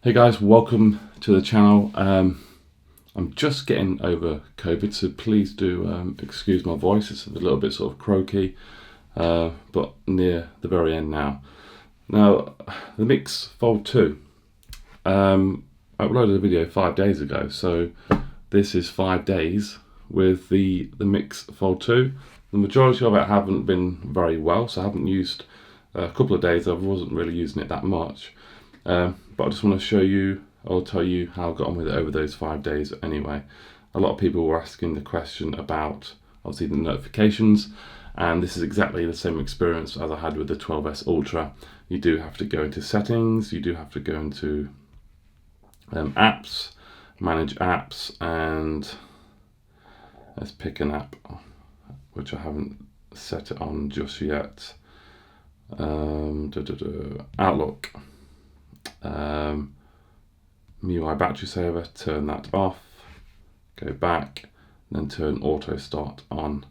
Hey guys, welcome to the channel. I'm just getting over COVID, so please do excuse my voice. It's a little bit sort of croaky, but near the very end now. Now, the Mix Fold 2. I uploaded a video 5 days ago, so this is 5 days with the Mix Fold 2. The majority of it haven't been very well, so I haven't used a couple of days. I wasn't really using it that much. But I just want to show you, or tell you how I got on with it over those 5 days anyway. A lot of people were asking the question about, obviously, the notifications, and this is exactly the same experience as I had with the 12S Ultra. You do have to go into settings, you do have to go into apps, manage apps, and let's pick an app, which I haven't set it on just yet. Outlook. MIUI battery saver, turn that off, go back, and then turn auto start on.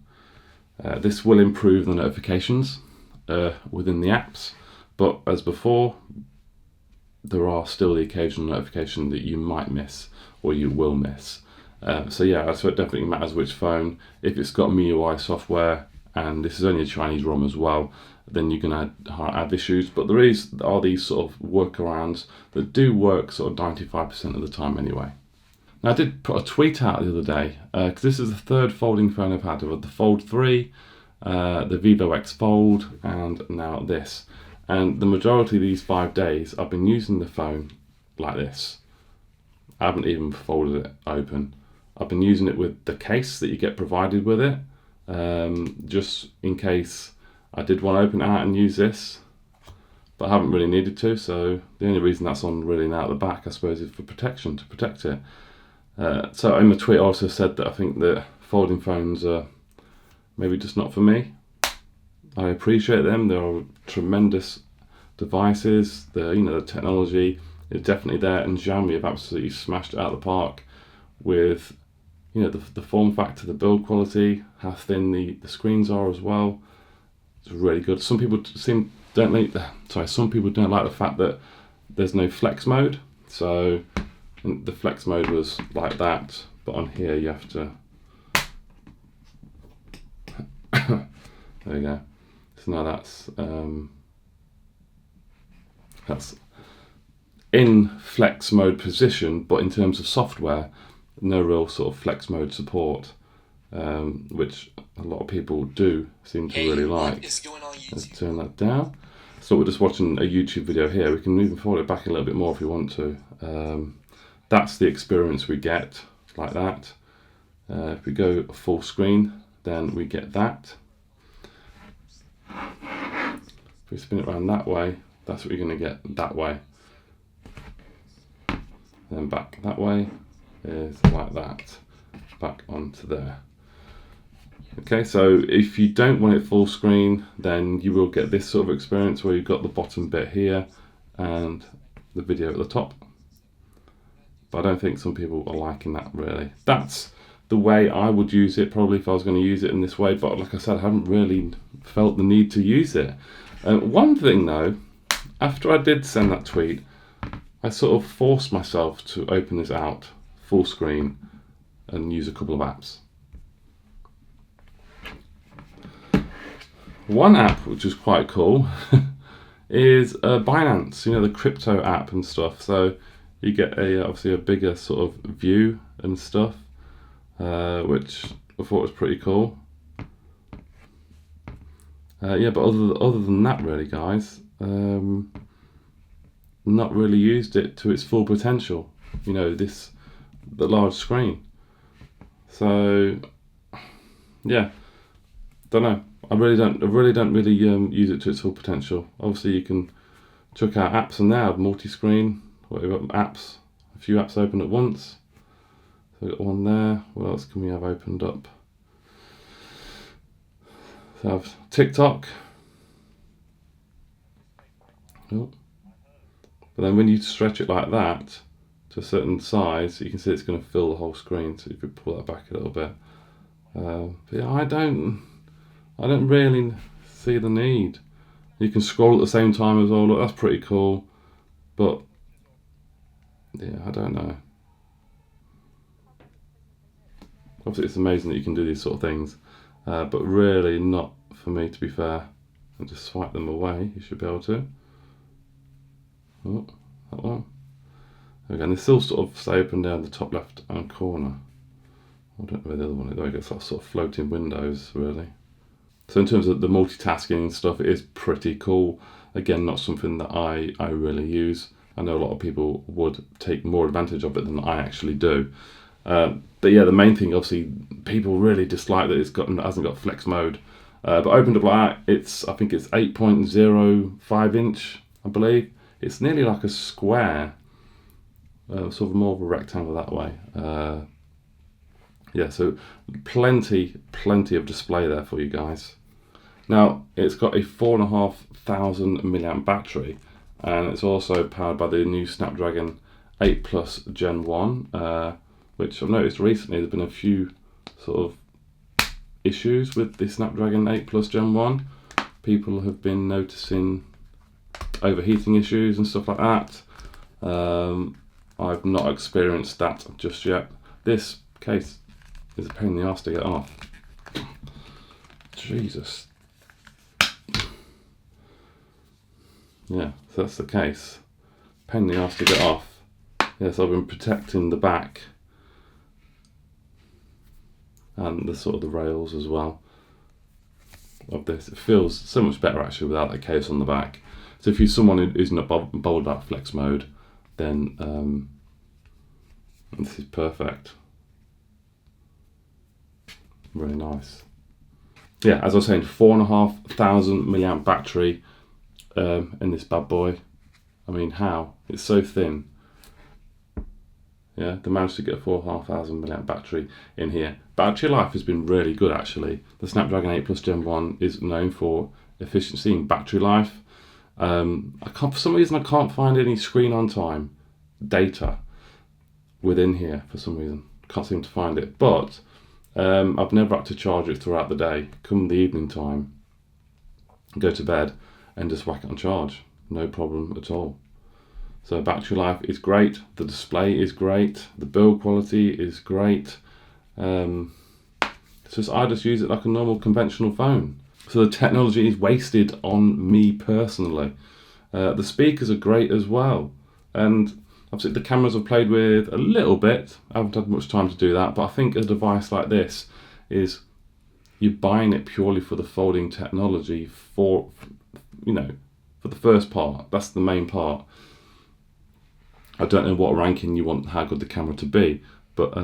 This will improve the notifications within the apps, but as before, there are still the occasional notification that you might miss or you will miss. So it definitely matters which phone. If it's got MIUI software, and this is only a Chinese ROM as well, then you can add issues. But there are these sort of workarounds that do work sort of 95% of the time anyway. Now, I did put a tweet out the other day, because this is the third folding phone I've had. I've had the Fold 3, the Vivo X Fold, and now this. And the majority of these 5 days, I've been using the phone like this. I haven't even folded it open. I've been using it with the case that you get provided with it, just in case I did want to open it out and use this, but I haven't really needed to. So the only reason that's on really now at the back, I suppose, is for protection, to protect it. So in the tweet, I also said that I think that folding phones are maybe just not for me. I appreciate them; they are tremendous devices. The technology is definitely there, and Xiaomi have absolutely smashed it out of the park with the form factor, the build quality, how thin the screens are as well. It's really good. Some people don't like the fact that there's no flex mode. So the flex mode was like that, but on here you have to. There you go. So now that's in flex mode position, but in terms of software, no real sort of flex mode support, which a lot of people do seem to really like. Let's turn that down. So we're just watching a YouTube video here. We can even fold it back a little bit more if we want to. That's the experience we get, like that. If we go full screen, then we get that. If we spin it around that way, that's what you're going to get that way. Then back that way is like that, back onto there. Okay, so if you don't want it full screen, then you will get this sort of experience where you've got the bottom bit here and the video at the top. But I don't think some people are liking that really. That's the way I would use it probably if I was going to use it in this way, but like I said, I haven't really felt the need to use it. One thing though, after I did send that tweet, I sort of forced myself to open this out full screen and use a couple of apps. One app which is quite cool is Binance, the crypto app and stuff. So you get obviously a bigger sort of view and stuff, which I thought was pretty cool. But other than that, really, guys, not really used it to its full potential. The large screen. So yeah, don't know. I really don't use it to its full potential. Obviously, you can chuck out apps on there, multi-screen, whatever apps, a few apps open at once. So we've got one there. What else can we have opened up? So I have TikTok. Oh. But then when you stretch it like that to a certain size, you can see it's going to fill the whole screen. So if you pull that back a little bit. But yeah, I don't really see the need. You can scroll at the same time as well. Look, that's pretty cool. But Yeah, I don't know. Obviously it's amazing that you can do these sort of things, but really not for me, to be fair. And just swipe them away, you should be able to. Oh, that one. Again, they still sort of stay open down the top left hand corner. I don't know where the other one is. There we go, it's like sort of floating windows, really. So in terms of the multitasking stuff, it is pretty cool. Again, not something that I really use. I know a lot of people would take more advantage of it than I actually do. But yeah, the main thing, obviously, people really dislike that it hasn't got flex mode. But opened up like that, I think it's 8.05 inch, I believe. It's nearly like a square, sort of more of a rectangle that way. Yeah, so plenty of display there for you guys. Now, it's got a 4,500 milliamp battery, and it's also powered by the new Snapdragon 8 Plus Gen 1, which I've noticed recently there's been a few sort of issues with the Snapdragon 8 Plus Gen 1. People have been noticing overheating issues and stuff like that. I've not experienced that just yet. This case is a pain in the arse to get off. Jesus. Yeah, so that's the case. Pain in the arse to get off. Yes, I've been protecting the back and the sort of the rails as well of this. It feels so much better actually without the case on the back. So if you're someone who's not bothered about flex mode, then this is perfect. Really nice. Yeah, as I was saying, 4,500 milliamp battery in this bad boy. I mean, how? It's so thin. Yeah, they managed to get a 4,500 milliamp battery in here. Battery life has been really good actually. The Snapdragon 8 Plus Gen 1 is known for efficiency in battery life. For some reason I can't find any screen on time data within here for some reason. Can't seem to find it. But I've never had to charge it throughout the day. Come the evening time, go to bed and just whack it on charge. No problem at all. So battery life is great, the display is great, the build quality is great. I just use it like a normal conventional phone. So the technology is wasted on me personally. The speakers are great as well. And obviously the cameras I've played with a little bit. I haven't had much time to do that, but I think a device like this is, you're buying it purely for the folding technology for the first part. That's the main part. I don't know what ranking you want how good the camera to be, but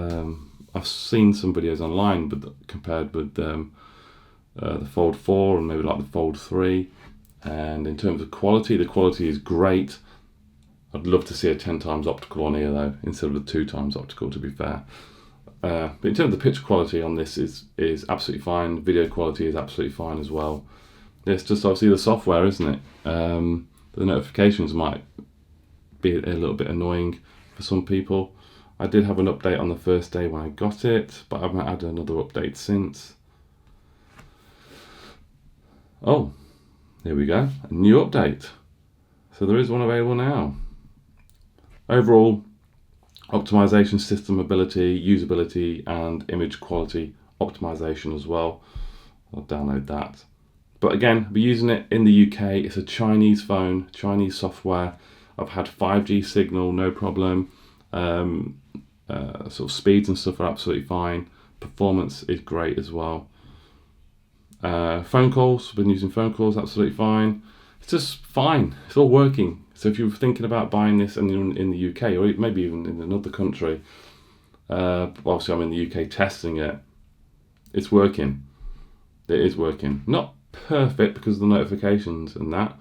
I've seen some videos online compared with the Fold 4 and maybe like the Fold 3, and in terms of quality, the quality is great. I'd love to see a 10 times optical on here though, instead of the 2 times optical, to be fair. But in terms of the picture quality on this is absolutely fine. Video quality is absolutely fine as well. It's just obviously the software, isn't it? The notifications might be a little bit annoying for some people. I did have an update on the first day when I got it, but I haven't had another update since. Oh, here we go, a new update. So there is one available now. Overall, optimization, system ability, usability, and image quality optimization as well. I'll download that. But again, I'll be using it in the UK. It's a Chinese phone, Chinese software. I've had 5G signal, no problem. Sort of speeds and stuff are absolutely fine. Performance is great as well. Phone calls, I've been using phone calls absolutely fine. It's just fine, it's all working. So if you're thinking about buying this and you're in the UK, or maybe even in another country, obviously I'm in the UK testing it, it's working. It is working. Not perfect because of the notifications and that,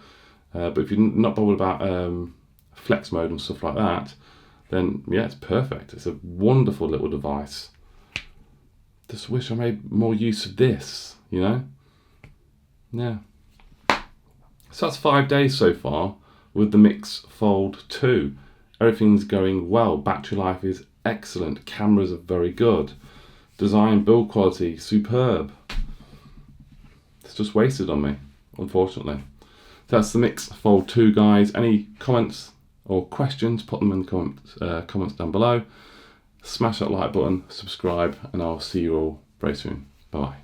but if you're not bothered about flex mode and stuff like that, then yeah, it's perfect. It's a wonderful little device. Just wish I made more use of this, you know? Yeah. So that's 5 days so far with the Mix Fold 2. Everything's going well. Battery life is excellent. Cameras are very good. Design, build quality, superb. It's just wasted on me, unfortunately. So that's the Mix Fold 2, guys. Any comments or questions, put them in the comments down below. Smash that like button, subscribe, and I'll see you all very soon. Bye.